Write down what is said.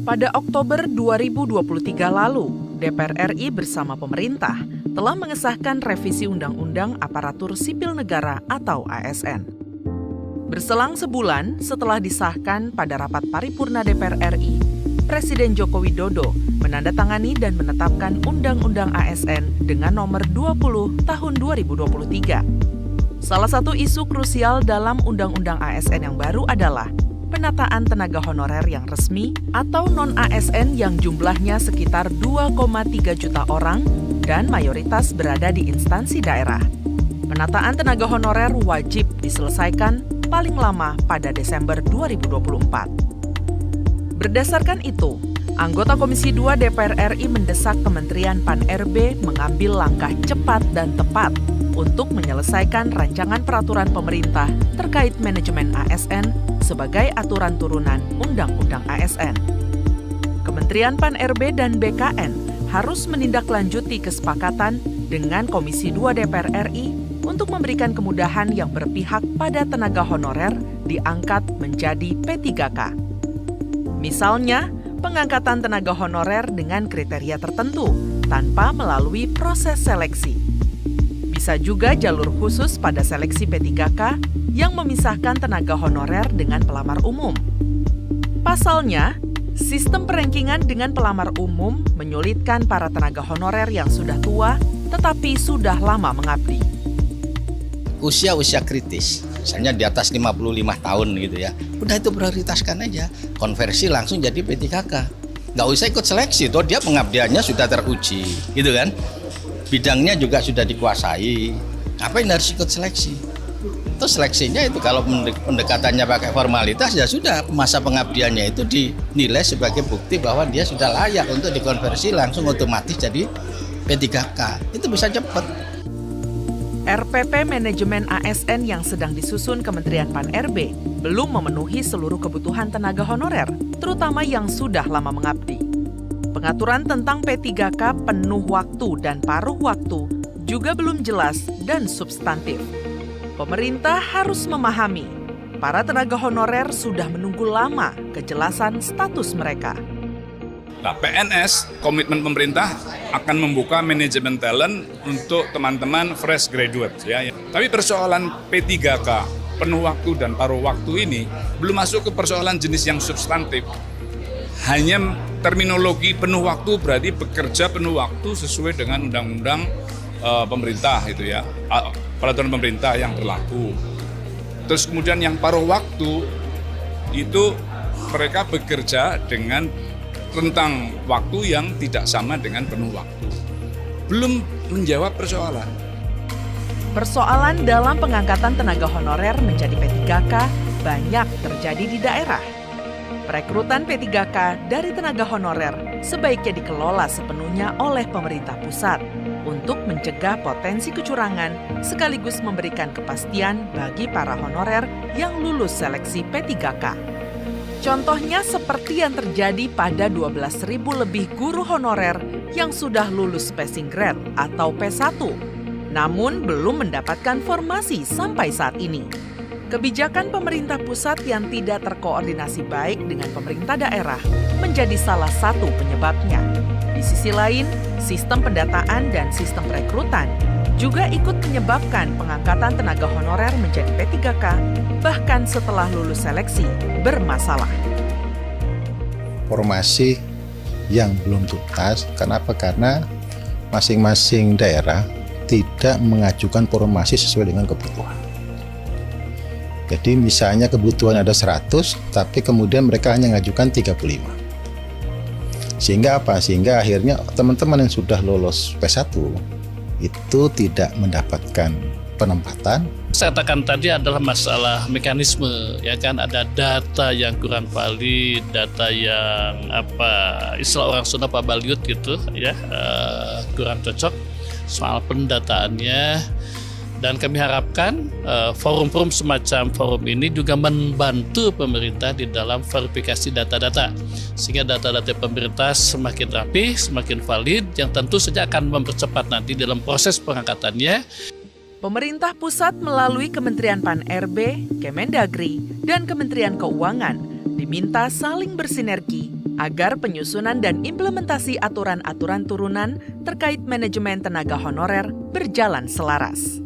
Pada Oktober 2023 lalu, DPR RI bersama pemerintah telah mengesahkan revisi Undang-Undang Aparatur Sipil Negara atau ASN. Berselang sebulan setelah disahkan pada rapat paripurna DPR RI, Presiden Joko Widodo menandatangani dan menetapkan Undang-Undang ASN dengan nomor 20 tahun 2023. Salah satu isu krusial dalam Undang-Undang ASN yang baru adalah penataan tenaga honorer yang resmi atau non-ASN yang jumlahnya sekitar 2,3 juta orang dan mayoritas berada di instansi daerah. Penataan tenaga honorer wajib diselesaikan paling lama pada Desember 2024. Berdasarkan itu, anggota Komisi 2 DPR RI mendesak Kementerian Pan-RB mengambil langkah cepat dan tepat untuk menyelesaikan rancangan peraturan pemerintah terkait manajemen ASN sebagai aturan turunan Undang-Undang ASN. Kementerian Pan-RB dan BKN harus menindaklanjuti kesepakatan dengan Komisi 2 DPR RI untuk memberikan kemudahan yang berpihak pada tenaga honorer diangkat menjadi P3K. Misalnya, pengangkatan tenaga honorer dengan kriteria tertentu tanpa melalui proses seleksi. Bisa juga jalur khusus pada seleksi P3K yang memisahkan tenaga honorer dengan pelamar umum. Pasalnya, sistem perankingan dengan pelamar umum menyulitkan para tenaga honorer yang sudah tua tetapi sudah lama mengabdi. Usia kritis, misalnya di atas 55 tahun gitu ya, udah itu prioritaskan aja, konversi langsung jadi P3K. Nggak usah ikut seleksi, toh dia pengabdiannya sudah teruji, gitu kan. Bidangnya juga sudah dikuasai, ngapain harus ikut seleksi? Terus seleksinya itu kalau pendekatannya pakai formalitas ya sudah, masa pengabdiannya itu dinilai sebagai bukti bahwa dia sudah layak untuk dikonversi langsung otomatis jadi P3K. Itu bisa cepat. RPP Manajemen ASN yang sedang disusun Kementerian Pan-RB belum memenuhi seluruh kebutuhan tenaga honorer, terutama yang sudah lama mengabdi. Pengaturan tentang P3K penuh waktu dan paruh waktu juga belum jelas dan substantif. Pemerintah harus memahami, para tenaga honorer sudah menunggu lama kejelasan status mereka. Nah, PNS, komitmen pemerintah akan membuka manajemen talent untuk teman-teman fresh graduate. Ya. Tapi persoalan P3K, penuh waktu dan paruh waktu ini belum masuk ke persoalan jenis yang substantif. Hanya terminologi penuh waktu berarti bekerja penuh waktu sesuai dengan undang-undang pemerintah itu ya, peraturan pemerintah yang berlaku. Terus kemudian yang paruh waktu itu mereka bekerja dengan rentang waktu yang tidak sama dengan penuh waktu. Belum menjawab persoalan. Persoalan dalam pengangkatan tenaga honorer menjadi P3K banyak terjadi di daerah. Perekrutan P3K dari tenaga honorer sebaiknya dikelola sepenuhnya oleh pemerintah pusat untuk mencegah potensi kecurangan sekaligus memberikan kepastian bagi para honorer yang lulus seleksi P3K. Contohnya seperti yang terjadi pada 12.000 lebih guru honorer yang sudah lulus passing grade atau P1, namun belum mendapatkan formasi sampai saat ini. Kebijakan pemerintah pusat yang tidak terkoordinasi baik dengan pemerintah daerah menjadi salah satu penyebabnya. Di sisi lain, sistem pendataan dan sistem perekrutan juga ikut menyebabkan pengangkatan tenaga honorer menjadi P3K bahkan setelah lulus seleksi bermasalah. Formasi yang belum tuntas, kenapa? Karena masing-masing daerah tidak mengajukan formasi sesuai dengan kebutuhan. Jadi misalnya kebutuhan ada 100, tapi kemudian mereka hanya mengajukan 35. Sehingga apa? Sehingga akhirnya teman-teman yang sudah lolos P1 itu tidak mendapatkan penempatan. Saya katakan tadi adalah masalah mekanisme, ya kan, ada data yang kurang valid, data yang istilah orang Sunda pabaliut gitu ya, kurang cocok soal pendataannya. Dan kami harapkan forum-forum semacam forum ini juga membantu pemerintah di dalam verifikasi data-data. Sehingga data-data pemerintah semakin rapi, semakin valid, yang tentu saja akan mempercepat nanti dalam proses pengangkatannya. Pemerintah pusat melalui Kementerian Pan-RB, Kemendagri, dan Kementerian Keuangan diminta saling bersinergi agar penyusunan dan implementasi aturan-aturan turunan terkait manajemen tenaga honorer berjalan selaras.